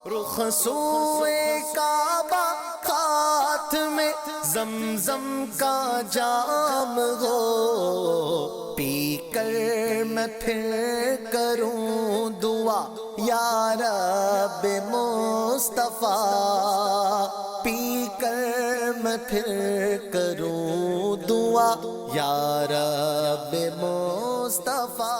رخ سوئے کعبہ ہاتھ میں زمزم کا جام ہو، پی کر میں پھر کروں دعا یا رب مصطفیٰ، پی کر میں پھر کروں دعا یا رب مصطفیٰ۔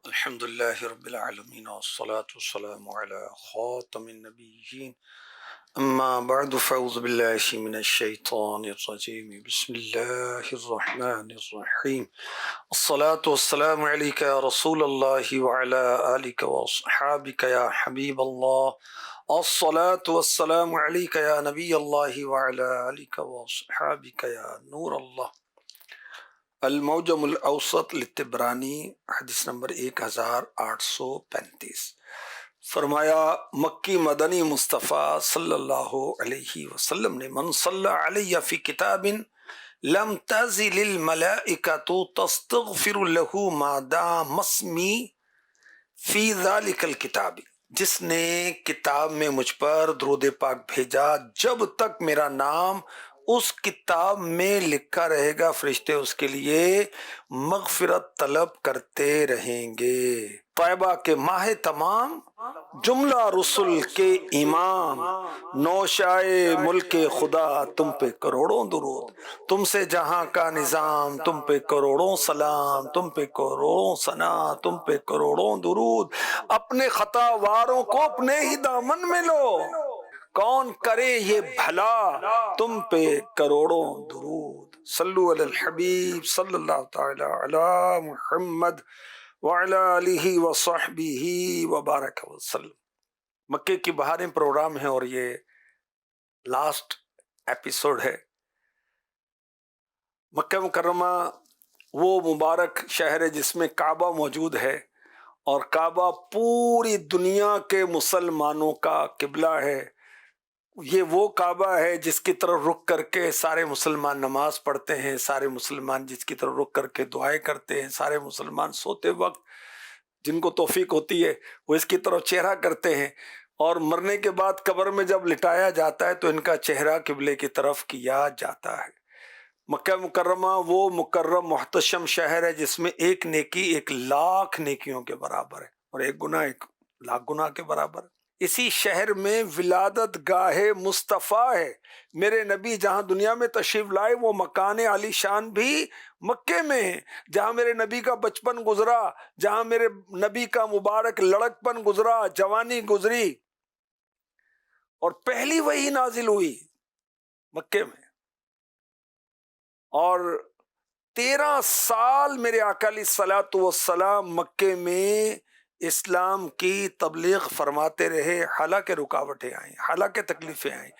الحمد للہ رب العالمین والصلاة والسلام علی خاتم النبیین، اما بعد فاعوذ باللہ من الشیطان الرجیم، بسم اللہ الرحمن الرحیم، الصلاة والسلام علیک یا رسول اللہ وعلی آلک واصحابک یا حبیب اللہ، الصلاة والسلام علیک یا نبی اللہ وعلی آلک واصحابک یا نور اللہ۔ المعجم الاوسط للطبرانی، حدیث نمبر 1835۔ فرمایا مکی مدنی مصطفیٰ صلی اللہ علیہ وسلم نے، من صلی علی فی کتاب لم تزل الملائکۃ تستغفر له ما دام اسمی فی ذلک الکتاب، جس نے کتاب میں مجھ پر درود پاک بھیجا جب تک میرا نام اس کتاب میں لکھا رہے گا، فرشتے اس کے لیے مغفرت طلب کرتے رہیں گے۔ طیبہ کے ماہ تمام، جملہ رسل کے امام، نوشائے ملک خدا تم پہ کروڑوں درود، تم سے جہاں کا نظام تم پہ کروڑوں سلام، تم پہ کروڑوں ثنا، تم پہ کروڑوں درود، اپنے خطا واروں کو اپنے ہی دامن میں لو، کون کرے یہ بھلا تم پہ کروڑوں درود۔ صلو علی الحبیب صلی اللہ تعالی علی محمد وعلی آلہ وصحبہ وبارک وسلم۔ مکے کی بہاریں پروگرام ہے اور یہ لاسٹ ایپیسوڈ ہے۔ مکہ مکرمہ وہ مبارک شہر ہے جس میں کعبہ موجود ہے، اور کعبہ پوری دنیا کے مسلمانوں کا قبلہ ہے۔ یہ وہ کعبہ ہے جس کی طرف رخ کر کے سارے مسلمان نماز پڑھتے ہیں، سارے مسلمان جس کی طرف رخ کر کے دعائیں کرتے ہیں، سارے مسلمان سوتے وقت جن کو توفیق ہوتی ہے وہ اس کی طرف چہرہ کرتے ہیں، اور مرنے کے بعد قبر میں جب لٹایا جاتا ہے تو ان کا چہرہ قبلے کی طرف کیا جاتا ہے۔ مکہ مکرمہ وہ مکرم محتشم شہر ہے جس میں ایک نیکی 1,00,000 نیکیوں کے برابر ہے، اور ایک گناہ 1,00,000 گناہ کے برابر ہے۔ اسی شہر میں ولادت گاہ مصطفیٰ ہے، میرے نبی جہاں دنیا میں تشریف لائے وہ مکان عالی شان بھی مکے میں ہے، جہاں میرے نبی کا بچپن گزرا، جہاں میرے نبی کا مبارک لڑکپن گزرا، جوانی گزری، اور پہلی وحی نازل ہوئی مکے میں، اور 13 سال میرے آقا علیہ الصلوۃ والسلام مکے میں اسلام کی تبلیغ فرماتے رہے، حالانکہ رکاوٹیں آئیں، حالانکہ تکلیفیں آئیں،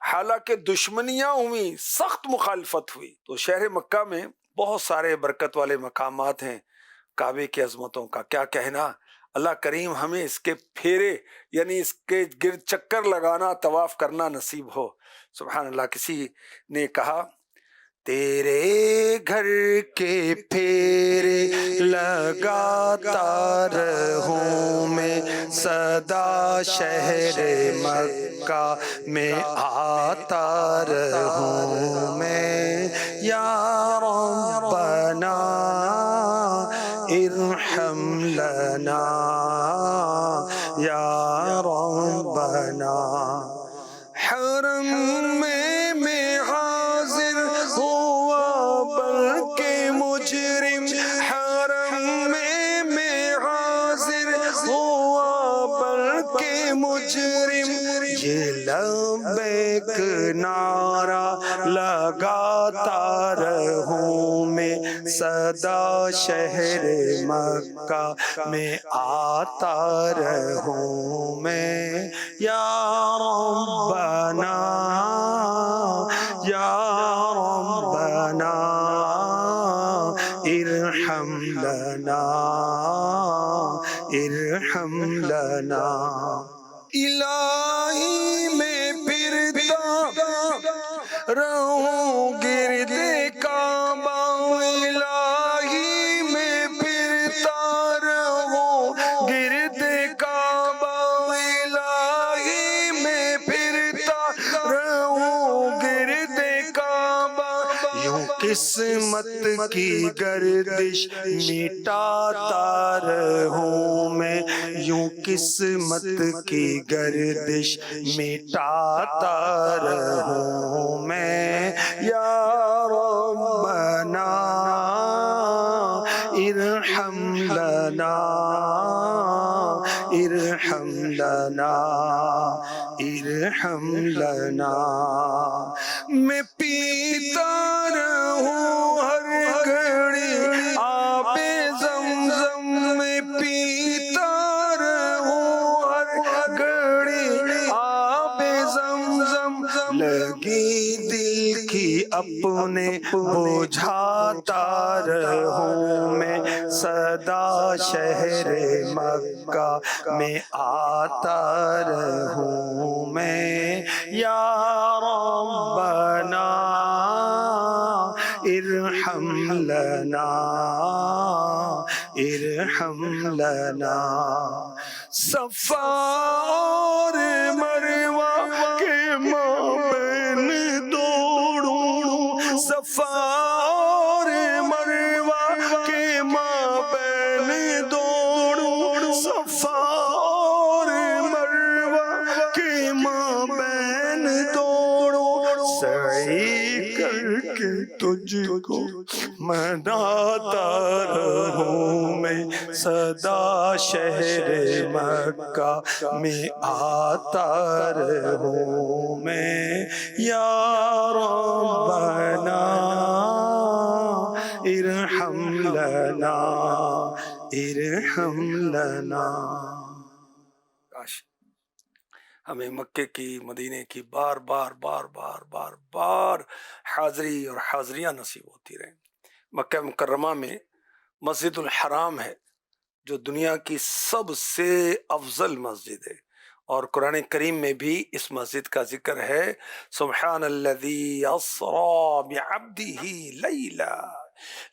حالانکہ دشمنیاں ہوئیں، سخت مخالفت ہوئی۔ تو شہر مکہ میں بہت سارے برکت والے مقامات ہیں، کعبے کی عظمتوں کا کیا کہنا۔ اللہ کریم ہمیں اس کے پھیرے یعنی اس کے گرد چکر لگانا، طواف کرنا نصیب ہو۔ سبحان اللہ۔ کسی نے کہا تیرے گھر کے پھیرے لگاتا رہوں میں، سدا شہر مکہ میں آتا رہوں میں، یا ربنا ارحم لنا یا ربنا۔ حرم میں حاضر ہوا بلکہ مجرم، حرم میں حاضر ہوا بلکہ مجرم، یہ لبیک نعرہ لگاتا رہوں میں، سدا شہر مکہ میں آتا رہوں میں، یا ربنا یا ربنا ارحم لنا ارحم لنا۔ الہی میں پھرتا رہوں گرد کعبہ، الہی میں پھرتا رہوں گرد کعبہ، قسمت کی گردش مٹاتا رہوں میں، یوں قسمت کی گردش مٹاتا رہوں میں، یا ربنا ارحم لنا ارحم لنا ارحم لنا۔ میں پیتا رہوں ہر گھڑی آب زمزم، میں پیتا رہوں ہر گھڑی آب زمزم، لگی دل کی اپنے بجھاتا رہوں میں، صدا شہر مکہ میں آتا رہوں میں، یا ربنا ارحم لنا ارحم لنا۔ صفا اور مروہ کے مابین دوڑوں، صفا اور مروہ کے مابین دوڑوں، صفا اور مروہ کے مابین دوڑوں، سعی کر کے تجھ کو مناتا رہوں میں، صدا شہر مکہ میں آتا رہوں میں، یا ربنا ارحم لنا ارحم لنا۔ کاش ہمیں مکے کی مدینے کی بار بار بار بار بار بار حاضری اور حاضریاں نصیب ہوتی رہیں۔ مکہ مکرمہ میں مسجد الحرام ہے جو دنیا کی سب سے افضل مسجد ہے، اور قرآن کریم میں بھی اس مسجد کا ذکر ہے، سبحان الذی اسری بعبدہ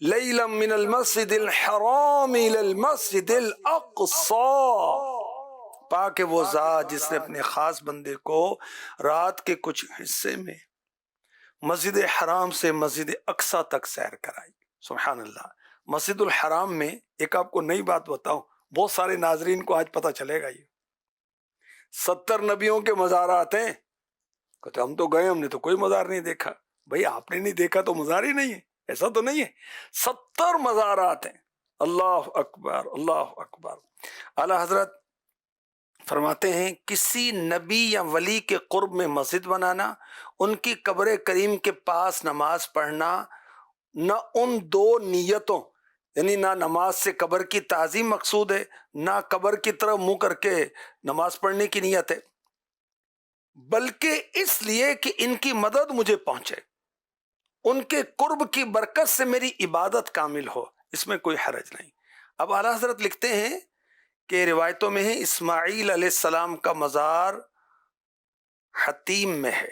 لیلا من المسجد الحرام الى المسجد الاقصی۔ پاک ہے وہ ذات جس نے اپنے خاص بندے کو رات کے کچھ حصے میں مسجد حرام سے مسجد اقصی تک سیر کرائی۔ سبحان اللہ۔ مسجد الحرام میں ایک آپ کو نئی بات بتاؤں، بہت سارے ناظرین کو آج پتہ چلے گا، یہ 70 نبیوں کے مزارات ہیں۔ کہتے ہم تو گئے، ہم نے تو کوئی مزار نہیں دیکھا۔ بھئی آپ نے نہیں دیکھا تو مزار ہی نہیں ہے، ایسا تو نہیں ہے، 70 مزارات ہیں۔ اللہ اکبر اللہ اکبر۔ اعلیٰ حضرت فرماتے ہیں کسی نبی یا ولی کے قرب میں مسجد بنانا، ان کی قبر کریم کے پاس نماز پڑھنا، نہ ان دو نیتوں یعنی نہ نماز سے قبر کی تعظیم مقصود ہے، نہ قبر کی طرف منہ کر کے نماز پڑھنے کی نیت ہے، بلکہ اس لیے کہ ان کی مدد مجھے پہنچے، ان کے قرب کی برکت سے میری عبادت کامل ہو، اس میں کوئی حرج نہیں۔ اب اعلیٰ حضرت لکھتے ہیں کہ روایتوں میں ہے اسماعیل علیہ السلام کا مزار حتیم میں ہے۔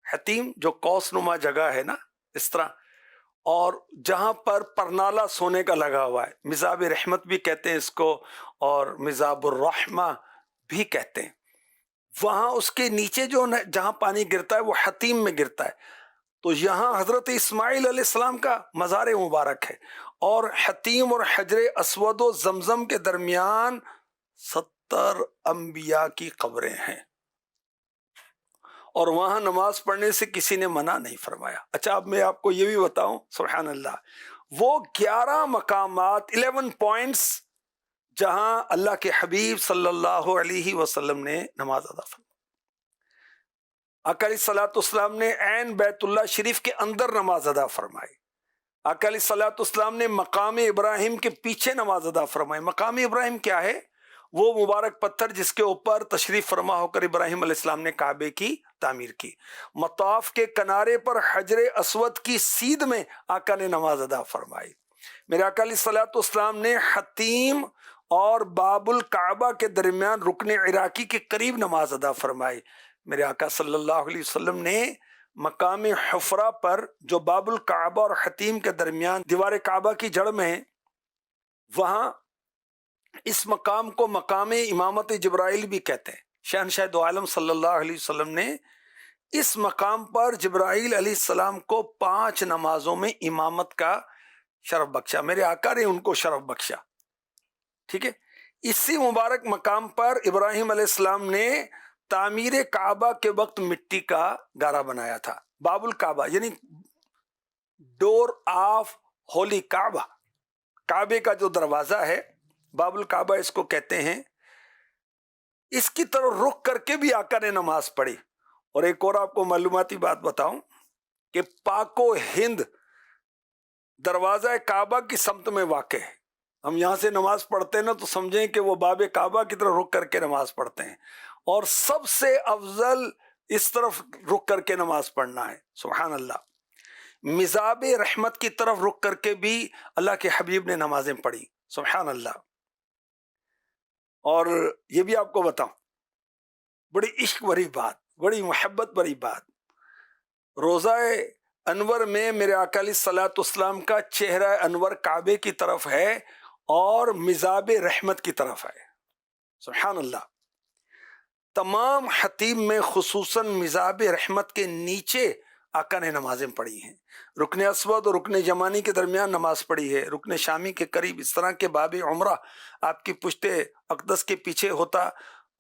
حتیم جو قوس نما جگہ ہے نا اس طرح، اور جہاں پر پرنالہ سونے کا لگا ہوا ہے، مزاب رحمت بھی کہتے ہیں اس کو، اور مزاب الرحمہ بھی کہتے ہیں، وہاں اس کے نیچے جو جہاں پانی گرتا ہے وہ حتیم میں گرتا ہے، تو یہاں حضرت اسماعیل علیہ السلام کا مزار مبارک ہے، اور حتیم اور حجر اسود و زمزم کے درمیان 70 انبیاء کی قبریں ہیں، اور وہاں نماز پڑھنے سے کسی نے منع نہیں فرمایا۔ اچھا اب میں آپ کو یہ بھی بتاؤں، سبحان اللہ، وہ 11 مقامات 11 پوائنٹس جہاں اللہ کے حبیب صلی اللہ علیہ وسلم نے نماز ادا فرمائی۔ آقا علیہ الصلوۃ والسلام نے عین بیت اللہ شریف کے اندر نماز ادا فرمائی۔ آقا علیہ الصلوۃ والسلام نے مقام ابراہیم کے پیچھے نماز ادا فرمائی۔ مقام ابراہیم کیا ہے؟ وہ مبارک پتھر جس کے اوپر تشریف فرما ہو کر ابراہیم علیہ السلام نے کعبے کی تعمیر کی۔ مطاف کے کنارے پر حجر اسود کی سیدھ میں آقا نے نماز ادا فرمائی۔ میرے آقا علیہ الصلوۃ والسلام نے حتیم اور باب الکعبہ کے درمیان رکن عراقی کے قریب نماز ادا فرمائی۔ میرے آقا صلی اللہ علیہ وسلم نے مقام حفرہ پر جو باب الکعبہ اور حتیم کے درمیان دیوار کعبہ کی جڑ میں ہے، وہاں اس مقام کو مقام امامت جبرائیل بھی کہتے ہیں۔ شہنشاہ دو عالم صلی اللہ علیہ وسلم نے اس مقام پر جبرائیل علیہ السلام کو 5 نمازوں میں امامت کا شرف بخشا، میرے آقا نے ان کو شرف بخشا، ٹھیک ہے۔ اسی مبارک مقام پر ابراہیم علیہ السلام نے تعمیر کعبہ کے وقت مٹی کا گارا بنایا تھا، باب الکعبہ یعنی ڈور آف ہولی کعبہ، کعبے کا جو دروازہ ہے باب الکعبہ اس کو کہتے ہیں، اس کی طرف رخ کر کے بھی آقا نے نماز پڑھی۔ اور ایک اور آپ کو معلوماتی بات بتاؤں کہ پاک و ہند دروازہ کعبہ کی سمت میں واقع ہے، ہم یہاں سے نماز پڑھتے ہیں نا تو سمجھیں کہ وہ باب کعبہ کی طرف رخ کر کے نماز پڑھتے ہیں، اور سب سے افضل اس طرف رخ کر کے نماز پڑھنا ہے، سبحان اللہ۔ مزاب رحمت کی طرف رخ کر کے بھی اللہ کے حبیب نے نمازیں پڑھی، سبحان اللہ۔ اور یہ بھی آپ کو بتاؤں بڑی عشق بھری بات، بڑی محبت بھری بات، روزہ انور میں میرے آقا علیہ الصلوۃ والسلام کا چہرہ انور کعبے کی طرف ہے اور مزاب رحمت کی طرف ہے، سبحان اللہ۔ تمام حتیم میں خصوصاً مزاب رحمت کے نیچے آقا نے نمازیں پڑھی ہیں، رکن اسود اور رکن یمانی کے درمیان نماز پڑھی ہے، رکن شامی کے قریب، اس طرح کے باب عمرہ آپ کی پشت اقدس کے پیچھے ہوتا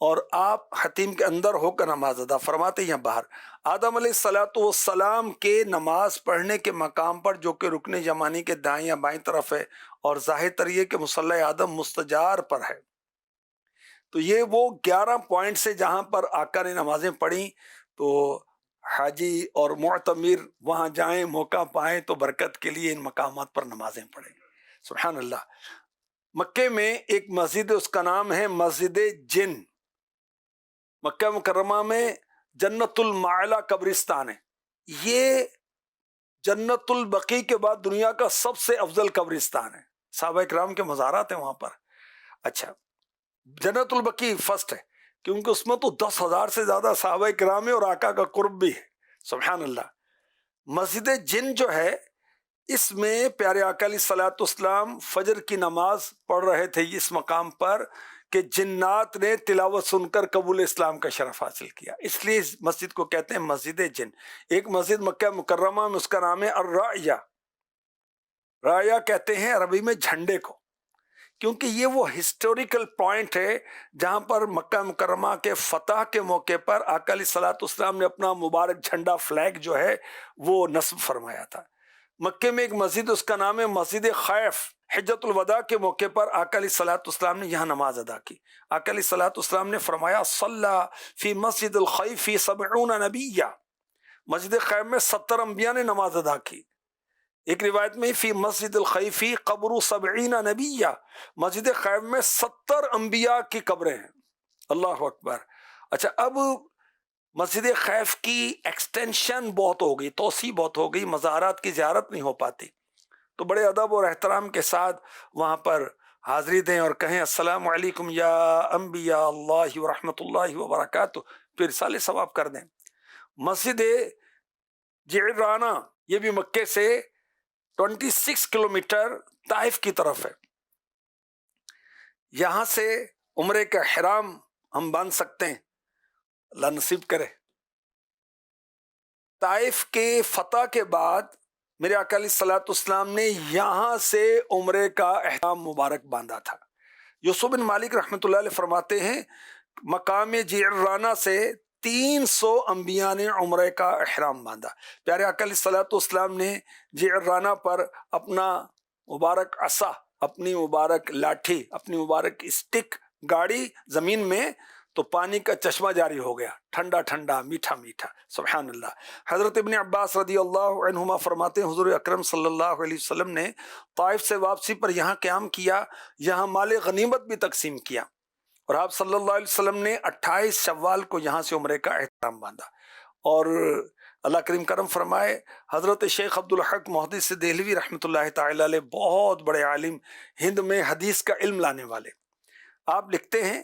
اور آپ حتیم کے اندر ہو کر نماز ادا فرماتے ہیں باہر۔ آدم علیہ الصلوۃ والسلام کے نماز پڑھنے کے مقام پر جو کہ رکن یمانی کے دائیں یا بائیں طرف ہے، اور ظاہر تر یہ کہ مصلی آدم مستجار پر ہے، تو یہ وہ 11 پوائنٹ سے جہاں پر آقا نے نمازیں پڑھی، تو حاجی اور معتمر وہاں جائیں، موقع پائیں تو برکت کے لیے ان مقامات پر نمازیں پڑھیں، سبحان اللہ۔ مکے میں ایک مسجد، اس کا نام ہے مسجد جن، مکہ مکرمہ میں جنت المعلا قبرستان ہے، یہ جنت البقیع کے بعد دنیا کا سب سے افضل قبرستان ہے، صحابہ کرام کے مزارات ہیں وہاں پر۔ اچھا، جنت البقیع فرسٹ ہے کیونکہ اس میں تو 10,000 سے زیادہ صحابہ کرام ہیں اور آقا کا قرب بھی ہے، سبحان اللہ۔ مسجد جن جو ہے، اس میں پیارے آقا علیہ الصلوۃ والسلام فجر کی نماز پڑھ رہے تھے اس مقام پر کہ جنات نے تلاوت سن کر قبول اسلام کا شرف حاصل کیا، اس لیے اس مسجد کو کہتے ہیں مسجد جن۔ ایک مسجد مکہ مکرمہ میں، اس کا نام ہے الرائیہ، رائیہ کہتے ہیں عربی میں جھنڈے کو، کیونکہ یہ وہ ہسٹوریکل پوائنٹ ہے جہاں پر مکہ مکرمہ کے فتح کے موقع پر آقا علیہ الصلوۃ والسلام نے اپنا مبارک جھنڈا، فلیگ جو ہے وہ نصب فرمایا تھا۔ مکے میں ایک مسجد، اس کا نام ہے مسجد خیف، حجت الوداع کے موقع پر آقا علیہ الصلوۃ والسلام نے یہاں نماز ادا کی۔ آقا علیہ الصلوۃ والسلام نے فرمایا صلی فی مسجد الخیف 70 نبیہ، مسجد خیف میں 70 انبیاء نے نماز ادا کی۔ ایک روایت میں فی مسجد الخیفی قبر 70 نبیہ، مسجد خیف میں 70 انبیاء کی قبریں ہیں، اللہ اکبر۔ اچھا، اب مسجد خیف کی ایکسٹینشن بہت ہو گئی، توسیع بہت ہو گئی، مزارات کی زیارت نہیں ہو پاتی، تو بڑے ادب اور احترام کے ساتھ وہاں پر حاضری دیں اور کہیں السلام علیکم یا انبیاء اللہ ورحمۃ اللہ وبرکاتہ، پھر رسالے ثواب کر دیں۔ مسجد جعرانہ، یہ بھی مکے سے 26 کلومیٹر طائف کی طرف ہے، یہاں سے عمرے کا احرام ہم باندھ سکتے ہیں، اللہ نصیب کرے۔ طائف کے فتح کے بعد میرے آقا علیہ الصلوۃ والسلام نے یہاں سے عمرے کا احرام مبارک باندھا تھا۔ یوسف بن مالک رحمۃ اللہ علیہ فرماتے ہیں مقام جعرانہ سے 300 انبیاء نے عمرے کا احرام باندھا۔ پیارے آقا علیہ الصلوۃ والسلام نے جعرانہ پر اپنا مبارک عصا، اپنی مبارک لاٹھی، اپنی مبارک اسٹک گاڑی زمین میں، تو پانی کا چشمہ جاری ہو گیا، ٹھنڈا ٹھنڈا، میٹھا میٹھا، سبحان اللہ۔ حضرت ابن عباس رضی اللہ عنہما فرماتے ہیں حضور اکرم صلی اللہ علیہ وسلم نے طائف سے واپسی پر یہاں قیام کیا، یہاں مال غنیمت بھی تقسیم کیا، اور آپ صلی اللہ علیہ وسلم نے 28 شوال کو یہاں سے عمرے کا احرام باندھا۔ اور اللہ کریم کرم فرمائے، حضرت شیخ عبدالحق محدث دہلوی رحمۃ اللہ تعالی علیہ، بہت بڑے عالم، ہند میں حدیث کا علم لانے والے، آپ لکھتے ہیں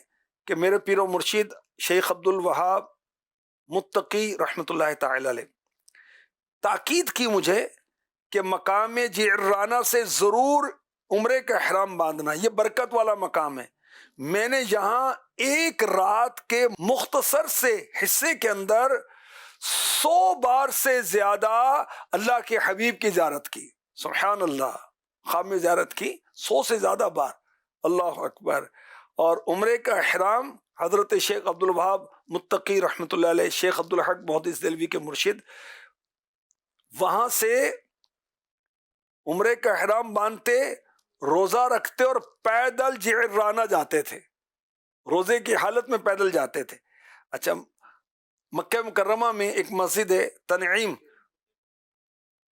کہ میرے پیر و مرشید شیخ عبد الوہاب متقی رحمۃ اللہ تعالی علیہ تاکید کی مجھے کہ مقام جعرانہ سے ضرور عمرے کا احرام باندھنا، یہ برکت والا مقام ہے۔ میں نے یہاں ایک رات کے مختصر سے حصے کے اندر 100 بار سے زیادہ اللہ کے حبیب کی زیارت کی. سبحان اللہ. خواب میں زیارت کی 100 سے زیادہ بار. اللہ اکبر. اور عمرے کا احرام حضرت شیخ عبدالوہاب متقی رحمۃ اللہ علیہ، شیخ عبدالحق محدث دہلوی کے مرشد، وہاں سے عمرے کا احرام باندھتے، روزہ رکھتے اور پیدل جعرانہ جاتے تھے. روزے کی حالت میں پیدل جاتے تھے. اچھا، مکہ مکرمہ میں ایک مسجد ہے تنعیم،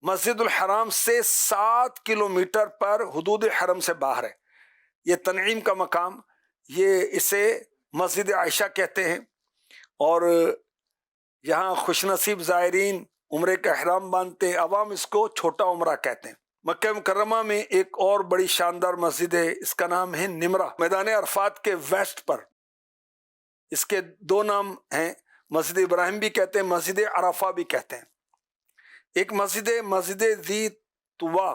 مسجد الحرام سے 7 کلومیٹر پر حدود حرم سے باہر ہے. یہ تنعیم کا مقام، یہ اسے مسجد عائشہ کہتے ہیں. اور یہاں خوش نصیب زائرین عمرے کا احرام باندھتے ہیں. عوام اس کو چھوٹا عمرہ کہتے ہیں. مکہ مکرمہ میں ایک اور بڑی شاندار مسجد ہے، اس کا نام ہے نمرہ، میدان عرفات کے ویسٹ پر. اس کے 2 نام ہیں، مسجد ابراہیم بھی کہتے ہیں، مسجد عرفہ بھی کہتے ہیں. ایک مسجد ذی طوا.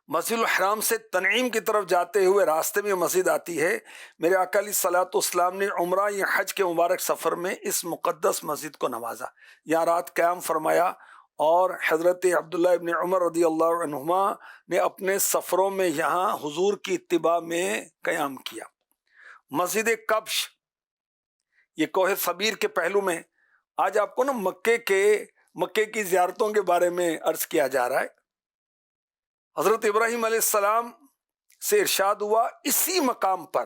مسجد الحرام سے تنعیم کی طرف جاتے ہوئے راستے میں مسجد آتی ہے. میرے آقا علیہ الصلوۃ والسلام نے عمرہ یا حج کے مبارک سفر میں اس مقدس مسجد کو نوازا، یہاں رات قیام فرمایا، اور حضرت عبداللہ ابن عمر رضی اللہ عنہما نے اپنے سفروں میں یہاں حضور کی اتباع میں قیام کیا. مسجد کبش، یہ کوہ صبیر کے پہلو میں. آج آپ کو نا مکے کی زیارتوں کے بارے میں عرض کیا جا رہا ہے. حضرت ابراہیم علیہ السلام سے ارشاد ہوا اسی مقام پر،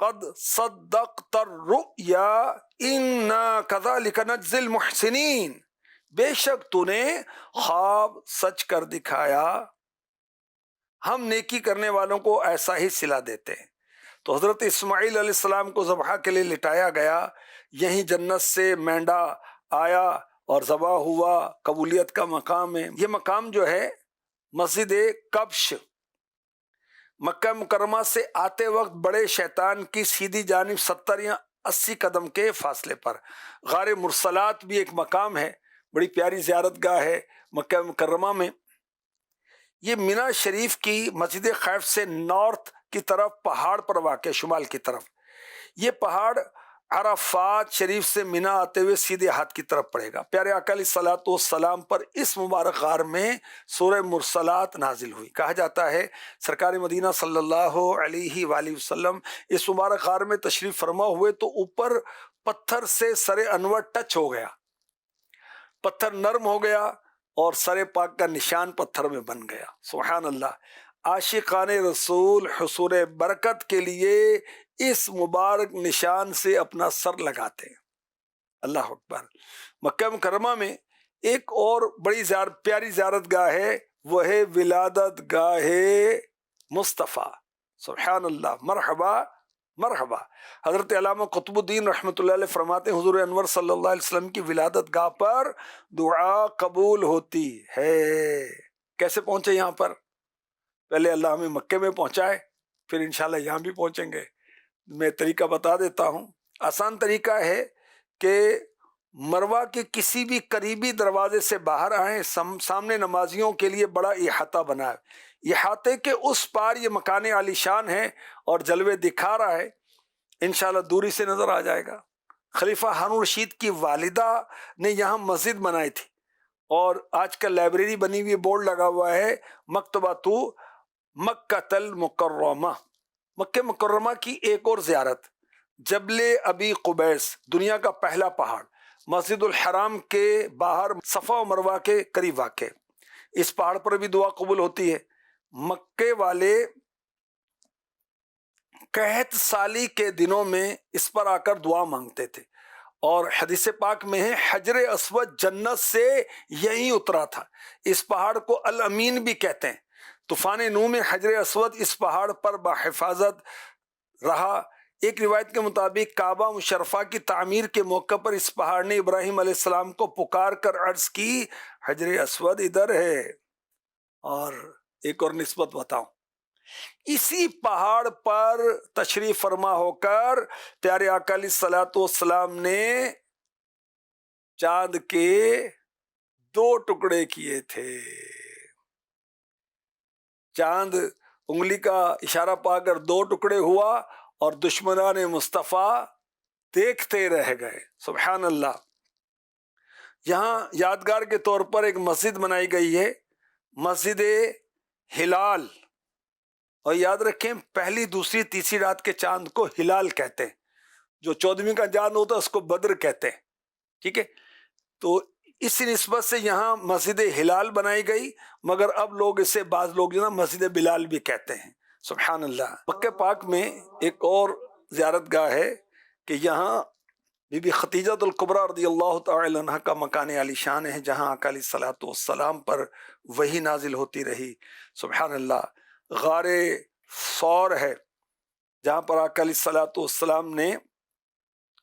قد صدقت الرؤیا انا کذالک نجزی المحسنین، بے شک تو نے خواب سچ کر دکھایا، ہم نیکی کرنے والوں کو ایسا ہی صلہ دیتے ہیں. تو حضرت اسماعیل علیہ السلام کو ذبح کے لیے لٹایا گیا، یہیں جنت سے مینڈا آیا اور ذبح ہوا. قبولیت کا مقام ہے یہ مقام جو ہے مسجد کبش. مکہ مکرمہ سے آتے وقت بڑے شیطان کی سیدھی جانب 70 یا 80 قدم کے فاصلے پر غار مرسلات بھی ایک مقام ہے، بڑی پیاری زیارت گاہ ہے مکہ مکرمہ میں. یہ مینا شریف کی مسجد خیف سے نارتھ کی طرف پہاڑ پر واقع، شمال کی طرف. یہ پہاڑ عرفات شریف سے مینا آتے ہوئے سیدھے ہاتھ کی طرف پڑے گا. پیارے آقا علیہ الصلوۃ والسلام پر اس مبارک غار میں سورہ مرسلات نازل ہوئی. کہا جاتا ہے سرکار مدینہ صلی اللہ علیہ وآلہ وسلم اس مبارک غار میں تشریف فرما ہوئے تو اوپر پتھر سے سر انور ٹچ ہو گیا، پتھر نرم ہو گیا اور سر پاک کا نشان پتھر میں بن گیا. سبحان اللہ. عاشقان رسول حصول برکت کے لیے اس مبارک نشان سے اپنا سر لگاتے ہیں. اللہ اکبر. مکہ مکرمہ میں ایک اور بڑی پیاری زیارت گاہ ہے، وہ ہے ولادت گاہ مصطفیٰ. سبحان اللہ. مرحبا مرحبا. حضرت علامہ قطب الدین رحمۃ اللہ علیہ فرماتے ہیں حضور انور صلی اللہ علیہ وسلم کی ولادت گاہ پر دعا قبول ہوتی ہے. کیسے پہنچے یہاں پر؟ پہلے اللہ ہمیں مکے میں پہنچائے، پھر انشاءاللہ یہاں بھی پہنچیں گے. میں طریقہ بتا دیتا ہوں. آسان طریقہ ہے کہ مروہ کے کسی بھی قریبی دروازے سے باہر آئیں، سامنے نمازیوں کے لیے بڑا احاطہ بنا ہے، احاطے کے اس پار یہ مکان عالی شان ہے اور جلوے دکھا رہا ہے. انشاءاللہ دوری سے نظر آ جائے گا. خلیفہ ہارون رشید کی والدہ نے یہاں مسجد بنائی تھی، اور آج کل لائبریری بنی ہوئی، بورڈ لگا ہوا ہے مکتبۃ مکۃ المکرمہ. مکہ مکرمہ کی ایک اور زیارت، جبل ابی قبیس، دنیا کا پہلا پہاڑ، مسجد الحرام کے باہر صفا و مروہ کے قریب واقع. اس پہاڑ پر بھی دعا قبول ہوتی ہے. مکے والے قحط سالی کے دنوں میں اس پر آ کر دعا مانگتے تھے، اور حدیث پاک میں ہے حجر اسود جنت سے یہیں اترا تھا. اس پہاڑ کو الامین بھی کہتے ہیں. طوفان نوح میں حجر اسود اس پہاڑ پر بحفاظت رہا. ایک روایت کے مطابق کعبہ مشرفہ کی تعمیر کے موقع پر اس پہاڑ نے ابراہیم علیہ السلام کو پکار کر عرض کی حجر اسود ادھر ہے. اور ایک اور نسبت بتاؤں، اسی پہاڑ پر تشریف فرما ہو کر پیارے آقا علیہ الصلوۃ والسلام نے چاند کے 2 ٹکڑے کیے تھے. چاند انگلی کا اشارہ پا کر 2 ٹکڑے ہوا، اور دشمنان مصطفیٰ دیکھتے رہ گئے. سبحان اللہ. یہاں یادگار کے طور پر ایک مسجد بنائی گئی ہے، مسجد ہلال. اور یاد رکھیں پہلی دوسری تیسری رات کے چاند کو ہلال کہتے ہیں، جو 14ویں کا چاند ہوتا ہے اس کو بدر کہتے ہیں. ٹھیک ہے، تو اسی نسبت سے یہاں مسجد ہلال بنائی گئی، مگر اب لوگ اسے بعض لوگ جو نا مسجد بلال بھی کہتے ہیں. سبحان اللہ. مکہ پاک میں ایک اور زیارت گاہ ہے کہ یہاں بی بی ختیجۃ الکبریٰ رضی اللہ تعالی عنہ کا مکان عالی شان ہے، جہاں آقا علیہ الصلوۃ والسلام پر وحی نازل ہوتی رہی. سبحان اللہ. غار ثور ہے جہاں پر آقا علیہ الصلوۃ والسلام نے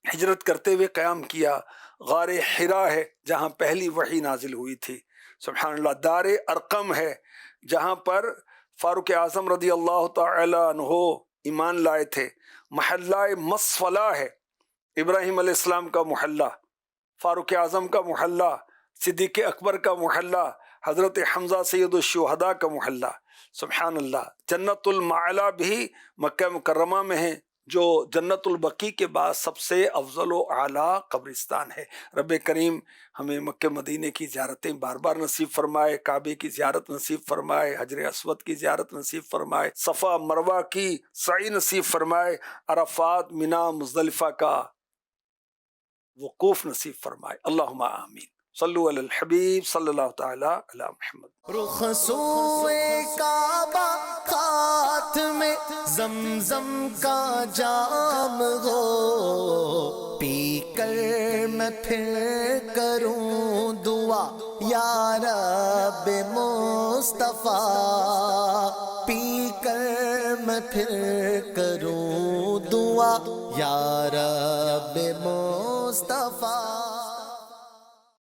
ہجرت کرتے ہوئے قیام کیا. غار حرا ہے جہاں پہلی وحی نازل ہوئی تھی. سبحان اللہ. دار ارقم ہے جہاں پر فاروق اعظم رضی اللہ تعالی عنہ ایمان لائے تھے. محلہ مصفلہ ہے، ابراہیم علیہ السلام کا محلہ، فاروق اعظم کا محلہ، صدیق اکبر کا محلہ، حضرت حمزہ سید الشہداء کا محلہ. سبحان اللہ. جنت المعلا بھی مکہ مکرمہ میں ہے، جو جنت البقیع کے بعد سب سے افضل و اعلیٰ قبرستان ہے. رب کریم ہمیں مکہ مدینے کی زیارتیں بار بار نصیب فرمائے، کعبے کی زیارت نصیب فرمائے، حجر اسود کی زیارت نصیب فرمائے، صفا مروہ کی سعی نصیب فرمائے، عرفات منی مزدلفہ کا وقوف نصیب فرمائے. اللہم آمین. صلو علی الحبیب صلی اللہ تعالی علی محمد. رخ سوئے کعبہ ہاتھ میں زمزم کا جام ہو، پی کر میں پھر کروں دعا یا رب مصطفیٰ، پی کر میں پھر کروں دعا یا رب مصطفیٰ.